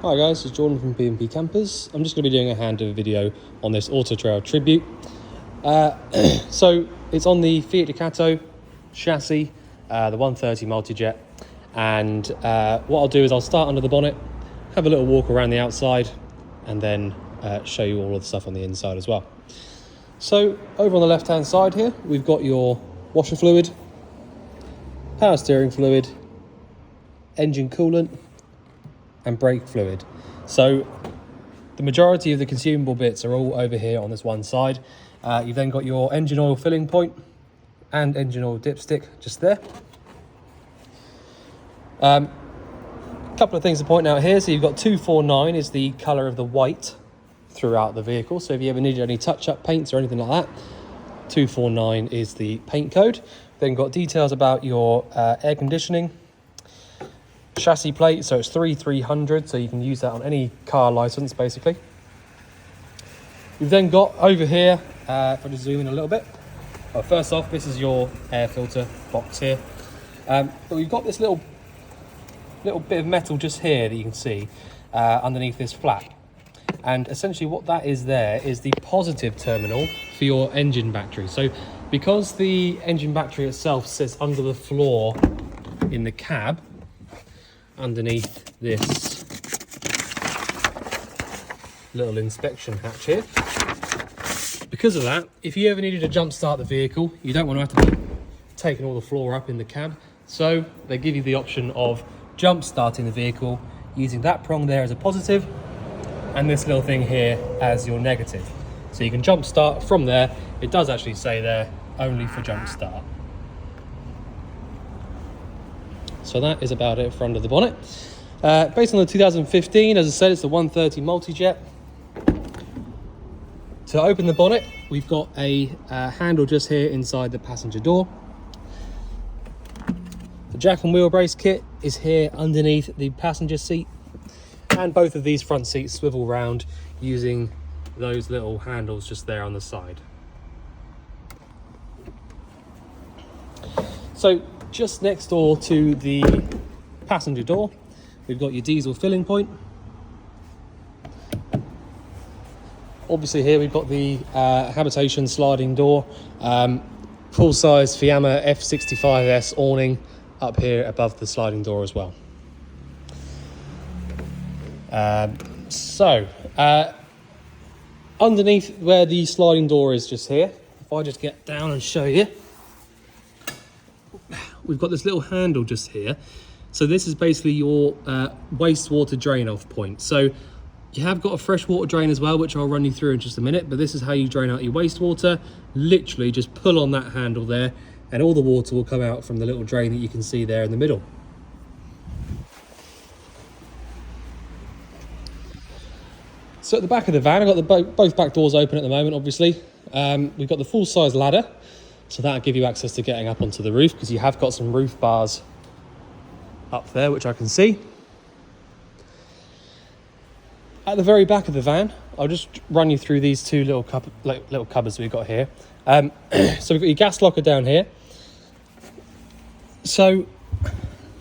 Hi guys, it's Jordan from B&B Campers. I'm just going to be doing a handover video on this Auto Trail Tribute. So it's on the Fiat Ducato chassis, the 130 multi-jet, and what I'll do is I'll start under the bonnet, have a little walk around the outside, and then show you all of the stuff on the inside as well. So over on the left hand side here, we've got your washer fluid, power steering fluid, engine coolant, and brake fluid. So the majority of the consumable bits are all over here on this one side. You've then got your engine oil filling point and engine oil dipstick just there. A couple of things to point out here. So you've got 249 is the colour of the white throughout the vehicle. So if you ever needed any touch-up paints or anything like that, 249 is the paint code. Then got details about your air conditioning, chassis plate, so it's 3300, so you can use that on any car license basically. You've then got over here, if I just zoom in a little bit, well, first off, this is your air filter box here, but we've got this little bit of metal just here that you can see underneath this flap, and essentially what that is there is the positive terminal for your engine battery. So because the engine battery itself sits under the floor in the cab underneath this little inspection hatch here, because of that, if you ever needed to jump start the vehicle, you don't want to have to be taking all the floor up in the cab, so they give you the option of jump starting the vehicle using that prong there as a positive and this little thing here as your negative. So you can jump start from there. It does actually say there only for jump start. So that is about it for under the bonnet. Based on the 2015, as I said, it's the 130 multi-jet. To open the bonnet, we've got a handle just here inside the passenger door. The jack and wheel brace kit is here underneath the passenger seat, and both of these front seats swivel round using those little handles just there on the side. So just next door to the passenger door, we've got your diesel filling point. Obviously here we've got the habitation sliding door, full-size Fiamma F65S awning up here above the sliding door as well. Underneath where the sliding door is just here, if I just get down and show you, we've got this little handle just here. So this is basically your wastewater drain off point. So you have got a freshwater drain as well, which I'll run you through in just a minute, but this is how you drain out your wastewater. Literally just pull on that handle there and all the water will come out from the little drain that you can see there in the middle. So at the back of the van, I've got both back doors open at the moment, obviously. We've got the full-size ladder, so that'll give you access to getting up onto the roof, because you have got some roof bars up there, which I can see. At the very back of the van, I'll just run you through these two little cupboards we've got here. So we've got your gas locker down here. So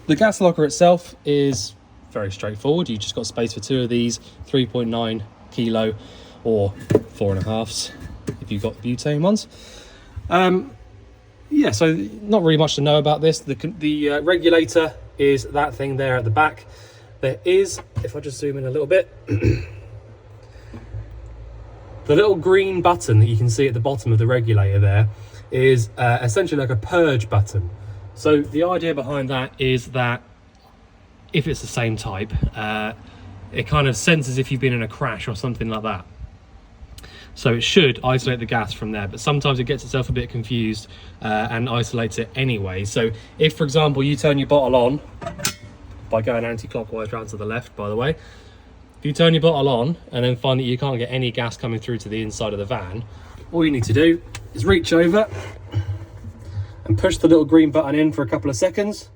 the gas locker itself is very straightforward. You've just got space for two of these 3.9 kilo or 4.5s if you've got butane ones. Yeah, so not really much to know about this. The regulator is that thing there at the back. There is, if I just zoom in a little bit, the little green button that you can see at the bottom of the regulator there is essentially like a purge button. So the idea behind that is that if it's the same type, it kind of senses if you've been in a crash or something like that. So it should isolate the gas from there, but sometimes it gets itself a bit confused and isolates it anyway. So if, for example, you turn your bottle on by going anti-clockwise round to the left, by the way, if you turn your bottle on and then find that you can't get any gas coming through to the inside of the van, all you need to do is reach over and push the little green button in for a couple of seconds.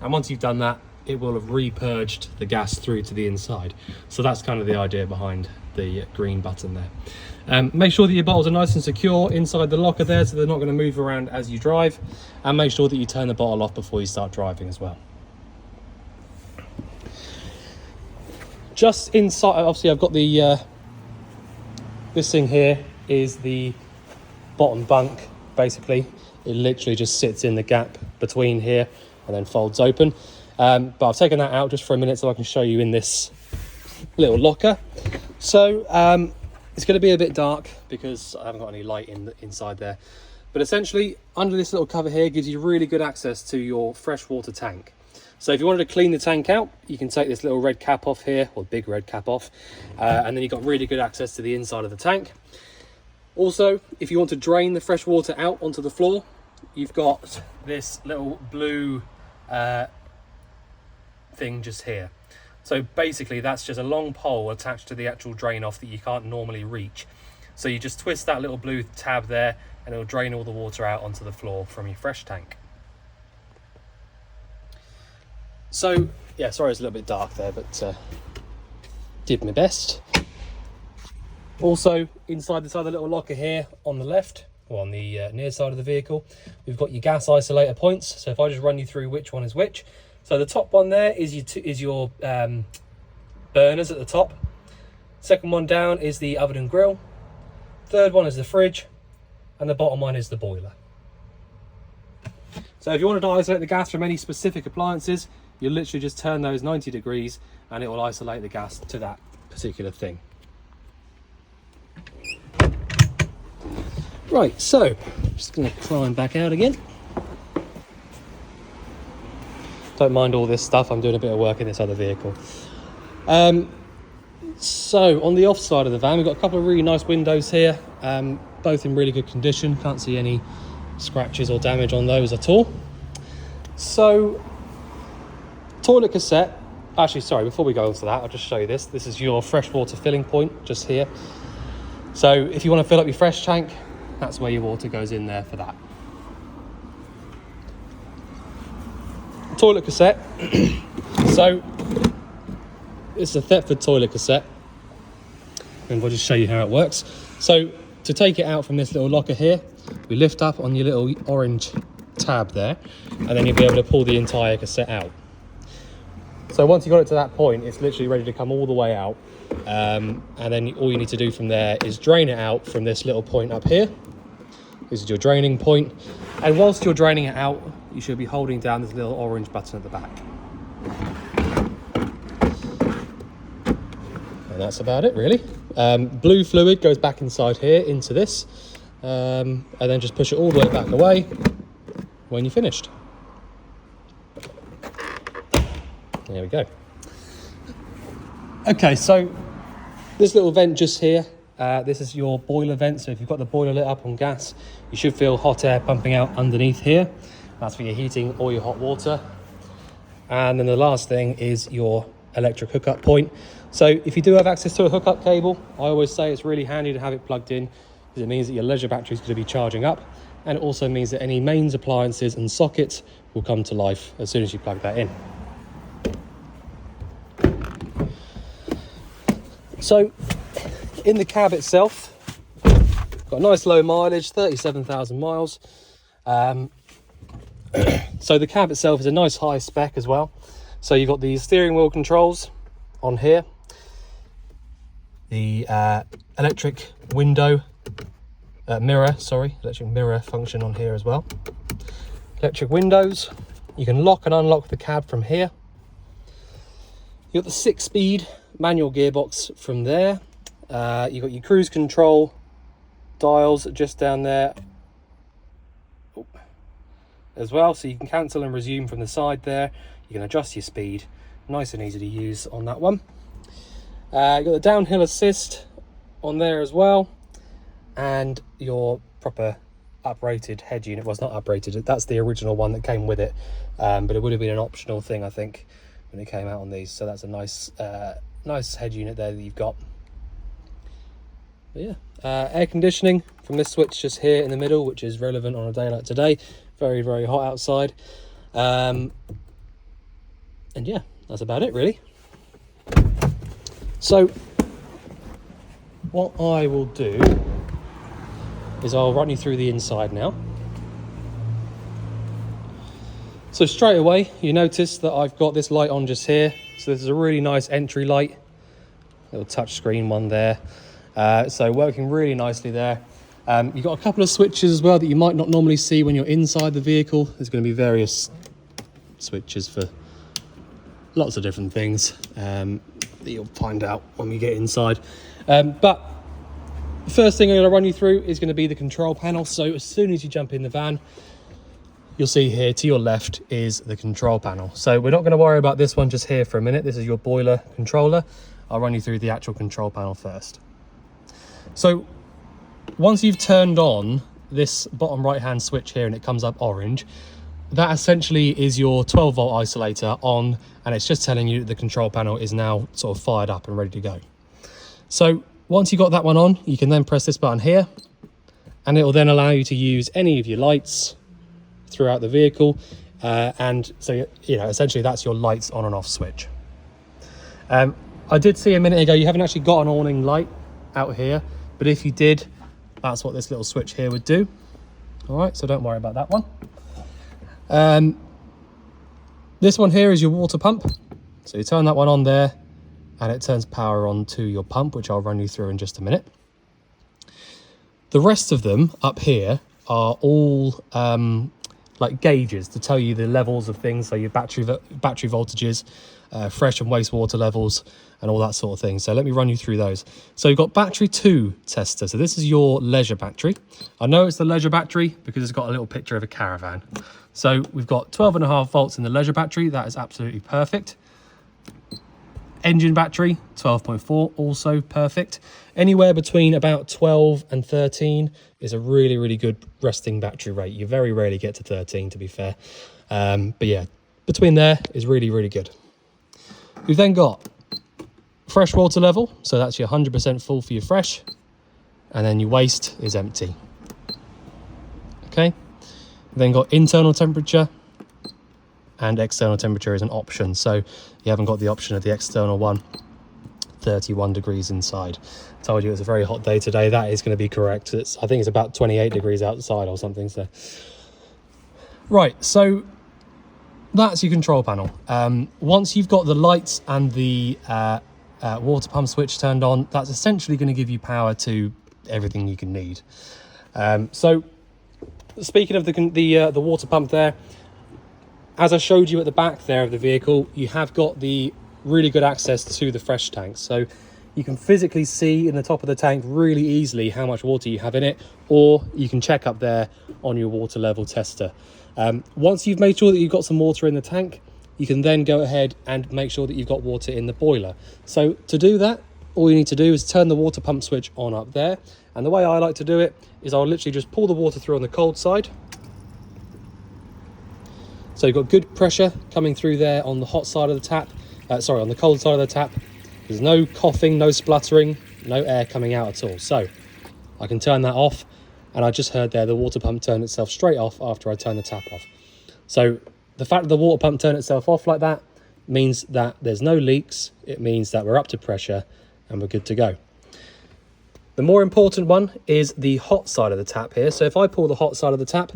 And once you've done that, it will have repurged the gas through to the inside. So that's kind of the idea behind the green button there. Make sure that your bottles are nice and secure inside the locker there, so they're not going to move around as you drive, and make sure that you turn the bottle off before you start driving as well. just inside, obviously I've got the this thing here is the bottom bunk. Basically it literally just sits in the gap between here and then folds open, but I've taken that out just for a minute so I can show you in this little locker. So it's going to be a bit dark because I haven't got any light inside there, but essentially under this little cover here gives you really good access to your freshwater tank. So if you wanted to clean the tank out, you can take this little red cap off here, or big red cap off, and then you've got really good access to the inside of the tank. Also, if you want to drain the fresh water out onto the floor, you've got this little blue thing just here. So basically that's just a long pole attached to the actual drain off that you can't normally reach. So you just twist that little blue tab there and it'll drain all the water out onto the floor from your fresh tank. So yeah, sorry it's a little bit dark there, but did my best. Also inside this other little locker here on the left, or on the near side of the vehicle, we've got your gas isolator points. So if I just run you through which one is which. So the top one there is your burners at the top. Second one down is the oven and grill. Third one is the fridge, and the bottom one is the boiler. So if you wanted to isolate the gas from any specific appliances, you literally just turn those 90 degrees and it will isolate the gas to that particular thing. Right, so I'm just going to climb back out again. Don't mind all this stuff, I'm doing a bit of work in this other vehicle. So on the off side of the van, we've got a couple of really nice windows here, both in really good condition. Can't see any scratches or damage on those at all. So toilet cassette, actually sorry, before we go on to that, I'll just show you this. This is your freshwater filling point just here. So if you want to fill up your fresh tank, that's where your water goes in there for that. Toilet cassette. So it's a Thetford toilet cassette, and we'll just show you how it works. So to take it out from this little locker here, we lift up on your little orange tab there, and then you'll be able to pull the entire cassette out. So once you've got it to that point, it's literally ready to come all the way out, and then all you need to do from there is drain it out from this little point up here. This is your draining point, and whilst you're draining it out, you should be holding down this little orange button at the back. And that's about it really. Blue fluid goes back inside here into this, and then just push it all the way back away when you're finished. There we go. Okay, so this little vent just here, this is your boiler vent. So if you've got the boiler lit up on gas, you should feel hot air pumping out underneath here. That's for your heating or your hot water. And then the last thing is your electric hookup point. So if you do have access to a hookup cable, I always say it's really handy to have it plugged in, because it means that your leisure battery is going to be charging up, and it also means that any mains appliances and sockets will come to life as soon as you plug that in. So in the cab itself, got a nice low mileage, 37,000 miles. So the cab itself is a nice high spec as well. So you've got the steering wheel controls on here, the electric mirror function on here as well. Electric windows, you can lock and unlock the cab from here. You've got the 6-speed manual gearbox from there. You've got your cruise control dials just down there as well, so you can cancel and resume from the side there. You can adjust your speed, nice and easy to use on that one. You've got the downhill assist on there as well, and your proper uprated head unit. Well, it's not uprated, that's the original one that came with it, but it would have been an optional thing, I think, when it came out on these. So that's a nice nice head unit there that you've got. But yeah, air conditioning from this switch just here in the middle, which is relevant on a day like today. Very, very hot outside. And yeah, that's about it really. So what I will do is I'll run you through the inside now. So straight away, you notice that I've got this light on just here. So this is a really nice entry light. little touch screen one there. So working really nicely there. You've got a couple of switches as well that you might not normally see when you're inside the vehicle. There's going to be various switches for lots of different things that you'll find out when we get inside. But the first thing I'm going to run you through is going to be the control panel. So as soon as you jump in the van, you'll see here to your left is the control panel. So we're not going to worry about this one just here for a minute. This is your boiler controller. I'll run you through the actual control panel first. So once you've turned on this bottom right hand switch here and it comes up orange, that essentially is your 12 volt isolator on, and it's just telling you the control panel is now sort of fired up and ready to go. So once you've got that one on, you can then press this button here and it will then allow you to use any of your lights throughout the vehicle. And so, you know, essentially that's your lights on and off switch. I did see a minute ago, you haven't actually got an awning light out here, but if you did, that's what this little switch here would do. All right, so don't worry about that one. This one here is your water pump. So you turn that one on there and it turns power on to your pump, which I'll run you through in just a minute. The rest of them up here are all like gauges to tell you the levels of things. So your battery voltages, fresh and wastewater levels, and all that sort of thing. So let me run you through those. So you've got battery 2 tester. So this is your leisure battery. I know it's the leisure battery because it's got a little picture of a caravan. So we've got 12.5 volts in the leisure battery. That is absolutely perfect. Engine battery, 12.4, also perfect. Anywhere between about 12 and 13 is a really, really good resting battery rate. You very rarely get to 13, to be fair. But yeah, between there is really, really good. We've then got fresh water level. So that's your 100% full for your fresh. And then your waste is empty. Okay. We've then got internal temperature. And external temperature is an option, so you haven't got the option of the external one. 31 degrees inside. I told you it's a very hot day today. That is going to be correct. I think it's about 28 degrees outside or something. So right, so that's your control panel. Once you've got the lights and the water pump switch turned on, that's essentially going to give you power to everything you can need. So speaking of the water pump there, as I showed you at the back there of the vehicle, you have got the really good access to the fresh tank. So you can physically see in the top of the tank really easily how much water you have in it, or you can check up there on your water level tester. Once you've made sure that you've got some water in the tank, you can then go ahead and make sure that you've got water in the boiler. So to do that, all you need to do is turn the water pump switch on up there. And the way I like to do it is I'll literally just pull the water through on the cold side. So you've got good pressure coming through there on the hot side of the tap. On the cold side of the tap. There's no coughing, no spluttering, no air coming out at all. So I can turn that off, and I just heard there the water pump turn itself straight off after I turn the tap off. So the fact that the water pump turned itself off like that means that there's no leaks. It means that we're up to pressure and we're good to go. The more important one is the hot side of the tap here. So if I pull the hot side of the tap,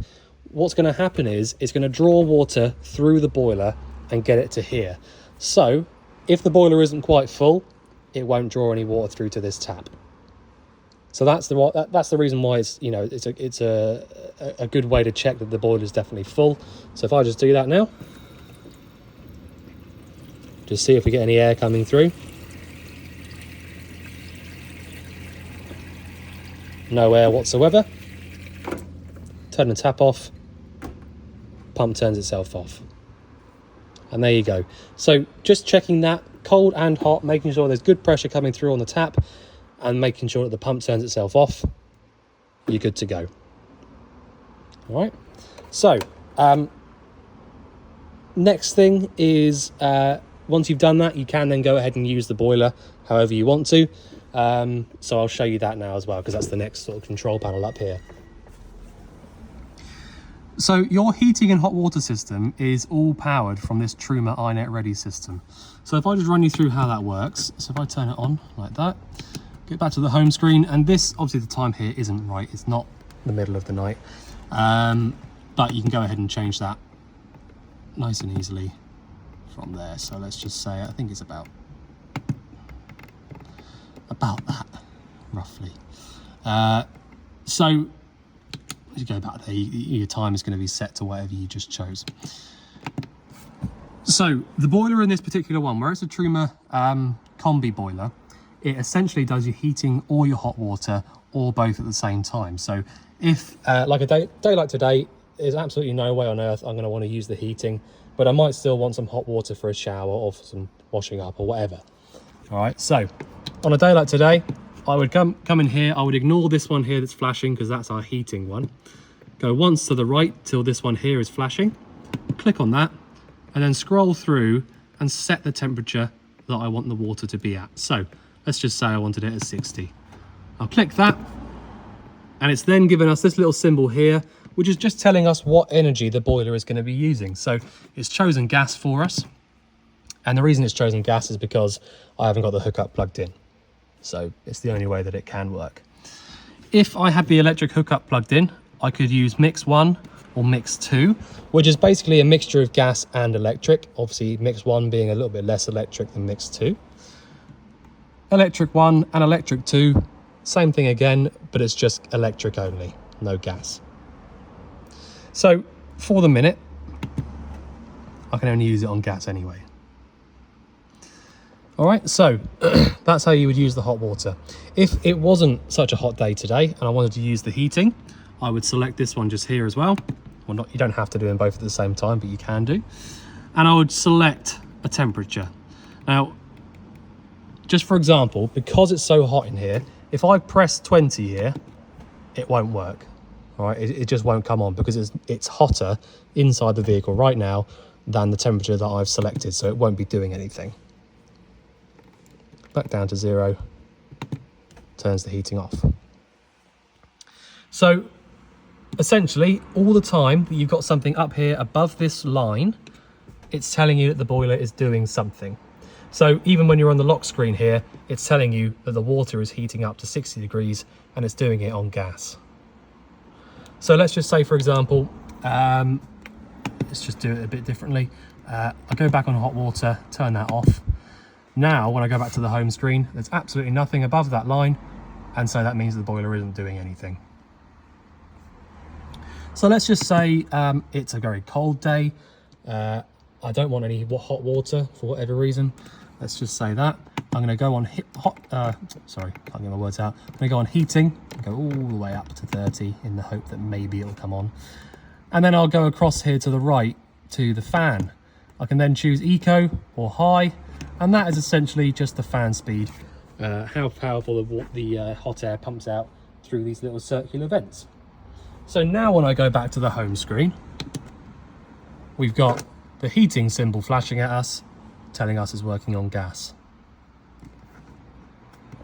what's going to happen is it's going to draw water through the boiler and get it to here. So if the boiler isn't quite full, it won't draw any water through to this tap. So that's the reason why it's a good way to check that the boiler is definitely full. So if I just do that now, just see if we get any air coming through. No air whatsoever. Turn the tap off. Pump turns itself off, and there you go. So just checking that cold and hot, making sure there's good pressure coming through on the tap, and making sure that the pump turns itself off, you're good to go. All right, so next thing is once you've done that, you can then go ahead and use the boiler however you want to. So I'll show you that now as well, because that's the next sort of control panel up here. So your heating and hot water system is all powered from this Truma iNet Ready system. So if I just run you through how that works, so if I turn it on like that, get back to the home screen, and this, obviously the time here isn't right, it's not the middle of the night, but you can go ahead and change that nice and easily from there. So let's just say, I think it's about about that, roughly. So as you go back there, your time is going to be set to whatever you just chose. So the boiler in this particular one, where it's a Truma combi boiler, it essentially does your heating or your hot water or both at the same time. So if like a day like today, there's absolutely no way on earth I'm going to want to use the heating, but I might still want some hot water for a shower or for some washing up or whatever. All right, so on a day like today, I would come in here, I would ignore this one here that's flashing because that's our heating one. Go once to the right till this one here is flashing, click on that, and then scroll through and set the temperature that I want the water to be at. So let's just say I wanted it at 60. I'll click that, and it's then given us this little symbol here, which is just telling us what energy the boiler is going to be using. So it's chosen gas for us. And the reason it's chosen gas is because I haven't got the hookup plugged in. So it's the only way that it can work. If I had the electric hookup plugged in, I could use mix 1 or mix 2, which is basically a mixture of gas and electric. Obviously mix 1 being a little bit less electric than mix 2. Electric 1 and electric 2, same thing again, but it's just electric only, no gas. So for the minute, I can only use it on gas anyway. All right, so that's how you would use the hot water. If it wasn't such a hot day today and I wanted to use the heating, I would select this one just here as well. Well, not, you don't have to do them both at the same time, but you can do. And I would select a temperature. Now, just for example, because it's so hot in here, if I press 20 here, it won't work. All right, it just won't come on because it's hotter inside the vehicle right now than the temperature that I've selected, so it won't be doing anything. Back down to 0, turns the heating off. So essentially, all the time that you've got something up here above this line, it's telling you that the boiler is doing something. So even when you're on the lock screen here, it's telling you that the water is heating up to 60 degrees and it's doing it on gas. So let's just say, for example, let's just do it a bit differently. I go back on hot water, turn that off. Now, when I go back to the home screen, there's absolutely nothing above that line, and so that means the boiler isn't doing anything. So let's just say it's a very cold day. I don't want any hot water for whatever reason. Let's just say that. I'm going to go on sorry, can't get my words out. I'm going to go on heating, go all the way up to 30 in the hope that maybe it'll come on. And then I'll go across here to the right to the fan. I can then choose eco or high, and that is essentially just the fan speed, how powerful the hot air pumps out through these little circular vents. So now when I go back to the home screen, we've got the heating symbol flashing at us, telling us it's working on gas.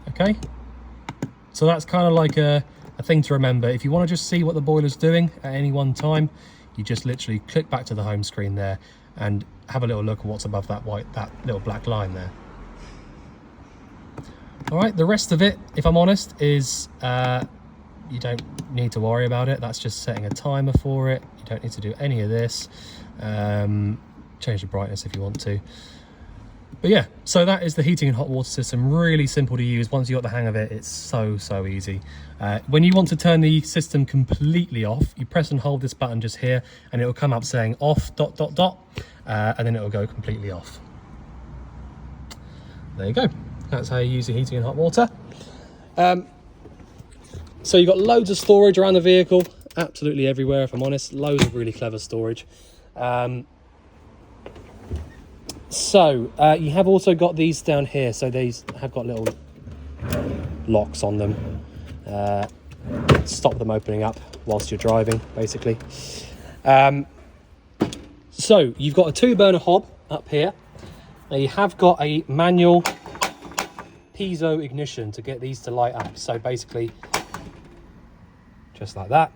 Okay, so that's kind of like a thing to remember. If you want to just see what the boiler's doing at any one time, you just literally click back to the home screen there and have a little look at what's above that little black line there. All right, the rest of it, if I'm honest, is you don't need to worry about it. That's just setting a timer for it. You don't need to do any of this. Change the brightness if you want to. But yeah, so that is the heating and hot water system. Really simple to use. Once you got the hang of it, it's so easy. When you want to turn the system completely off, you press and hold this button just here, and it will come up saying off ... and then it will go completely off. There you go. That's how you use the heating and hot water. So you've got loads of storage around the vehicle, absolutely everywhere, if I'm honest. Loads of really clever storage. So you have also got these down here. So these have got little locks on them. Stop them opening up whilst you're driving, basically. So you've got a 2-burner hob up here. Now you have got a manual piezo ignition to get these to light up. So basically, just like that,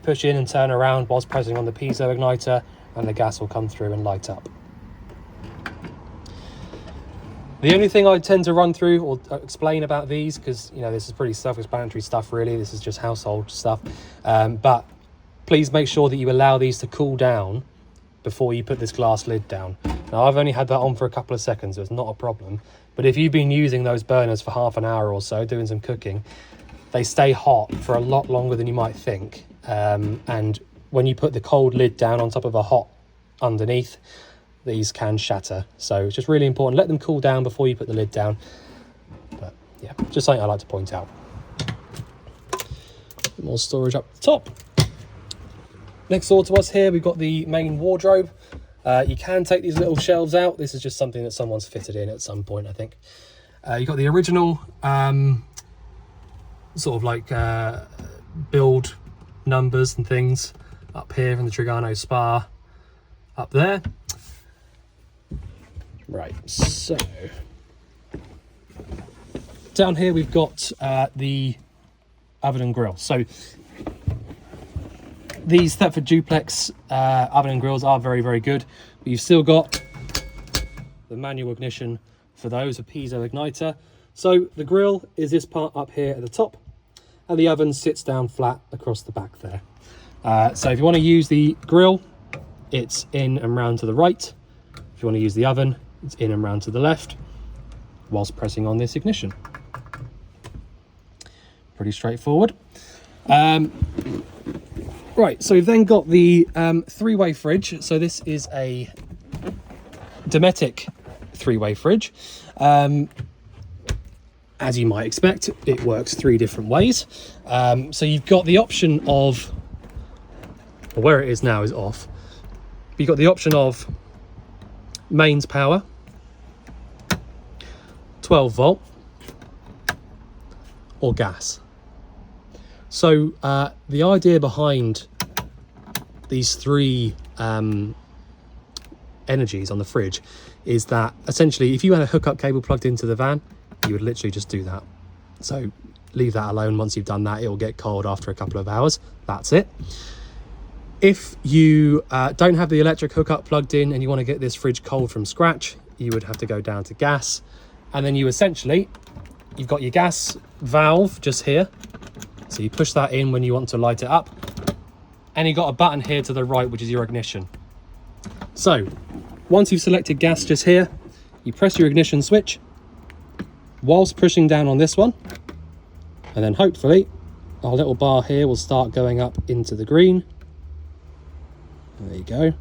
push in and turn around whilst pressing on the piezo igniter, and the gas will come through and light up. The only thing I tend to run through or explain about these, because this is pretty self-explanatory stuff really, this is just household stuff, but please make sure that you allow these to cool down before you put this glass lid down, Now, I've only had that on for a couple of seconds, so it's not a problem. But if you've been using those burners for half an hour or so, doing some cooking, they stay hot for a lot longer than you might think. And when you put the cold lid down on top of a hot underneath, these can shatter. So it's just really important. Let them cool down before you put the lid down. But yeah, just something I like to point out. More storage up the top. Next door to us here, we've got the main wardrobe. You can take these little shelves out. This is just something that someone's fitted in at some point, I think. You've got the original sort of like build numbers and things up here from the Trigano Spa up there. Right, so down here we've got the oven and grill. So these Thetford duplex oven and grills are very, very good, but you've still got the manual ignition for those, a piezo igniter. So the grill is this part up here at the top, and the oven sits down flat across the back there. So if you want to use the grill, it's in and round to the right. If you want to use the oven, it's in and round to the left, whilst pressing on this ignition. Pretty straightforward. Right, so we've then got the three-way fridge. So this is a Dometic three-way fridge. As you might expect, it works 3 different ways. So you've got the option of, well, where it is now is off. But you've got the option of mains power, 12 volt, or gas. So the idea behind these 3 energies on the fridge is that essentially if you had a hookup cable plugged into the van, you would literally just do that. So leave that alone. Once you've done that, it will get cold after a couple of hours. That's it. If you don't have the electric hookup plugged in and you want to get this fridge cold from scratch, you would have to go down to gas. And then you've got your gas valve just here. So you push that in when you want to light it up. And you've got a button here to the right, which is your ignition. So once you've selected gas just here, you press your ignition switch whilst pushing down on this one. And then hopefully our little bar here will start going up into the green. There you go.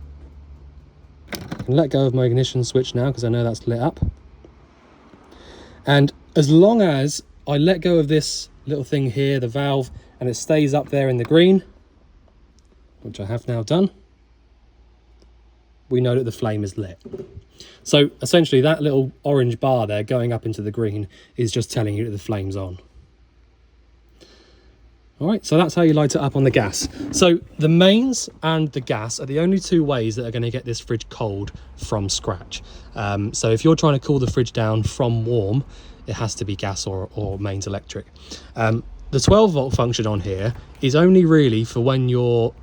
I can let go of my ignition switch now because I know that's lit up. And as long as I let go of this little thing here, the valve, and it stays up there in the green, which I have now done, we know that the flame is lit. So essentially that little orange bar there going up into the green is just telling you that the flame's on. All right, so that's how you light it up on the gas. So the mains and the gas are the only 2 ways that are going to get this fridge cold from scratch. So if you're trying to cool the fridge down from warm, it has to be gas or mains electric. The 12 volt function on here is only really for when you're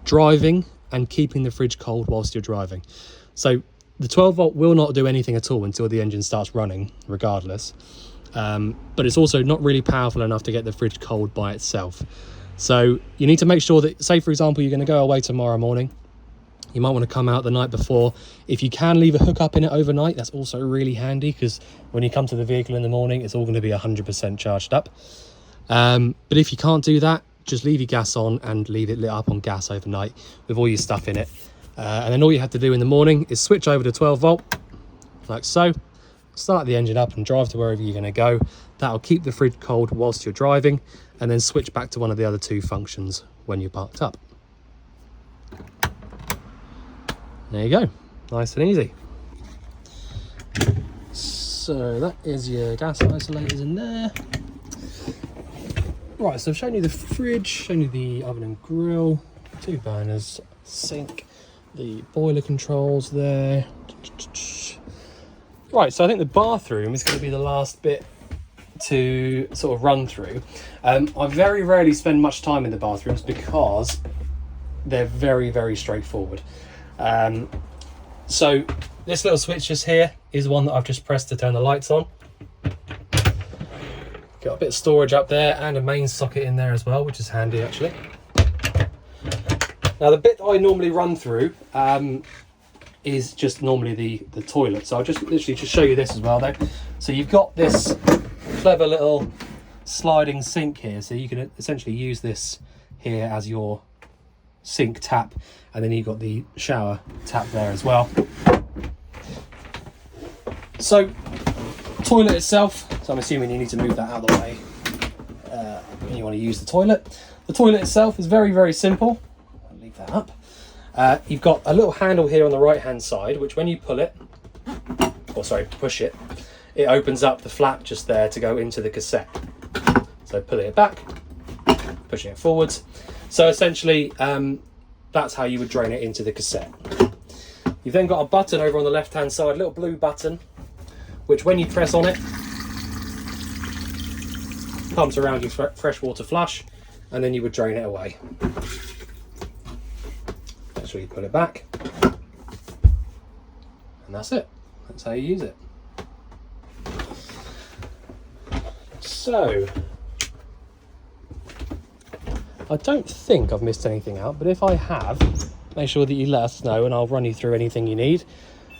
driving and keeping the fridge cold whilst you're driving. So the 12 volt will not do anything at all until the engine starts running, regardless. But it's also not really powerful enough to get the fridge cold by itself. So you need to make sure that, say for example, you're going to go away tomorrow morning, you might want to come out the night before. If you can leave a hookup in it overnight, that's also really handy, because when you come to the vehicle in the morning, it's all going to be 100% charged up. But if you can't do that, just leave your gas on and leave it lit up on gas overnight with all your stuff in it. And then all you have to do in the morning is switch over to 12 volt, like so. Start the engine up and drive to wherever you're going to go. That'll keep the fridge cold whilst you're driving, and then switch back to one of the other 2 functions when you're parked up. There you go, nice and easy. So that is your gas isolators in there. Right, so I've shown you the fridge, shown you the oven and grill, 2 burners, sink, the boiler controls there. Right, so I think the bathroom is going to be the last bit to sort of run through. I very rarely spend much time in the bathrooms because they're very, very straightforward. So this little switch just here is one that I've just pressed to turn the lights on. Got a bit of storage up there and a main socket in there as well, which is handy actually. Now the bit that I normally run through is just normally the toilet. So I'll just literally just show you this as well though. So you've got this clever little sliding sink here, so you can essentially use this here as your sink tap, and then you've got the shower tap there as well. So toilet itself, so I'm assuming you need to move that out of the way when you want to use the toilet. The toilet itself is very, very simple. I'll leave that up. You've got a little handle here on the right hand side, which when you pull it, or sorry, push it, it opens up the flap just there to go into the cassette. So pulling it back, pushing it forwards. So essentially, that's how you would drain it into the cassette. You've then got a button over on the left hand side, a little blue button, which when you press on it, pumps around your freshwater flush, and then you would drain it away. Make sure you put it back, and that's it. That's how you use it. So, I don't think I've missed anything out, but if I have, make sure that you let us know and I'll run you through anything you need.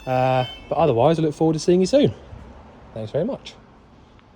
But otherwise, I look forward to seeing you soon. Thanks very much.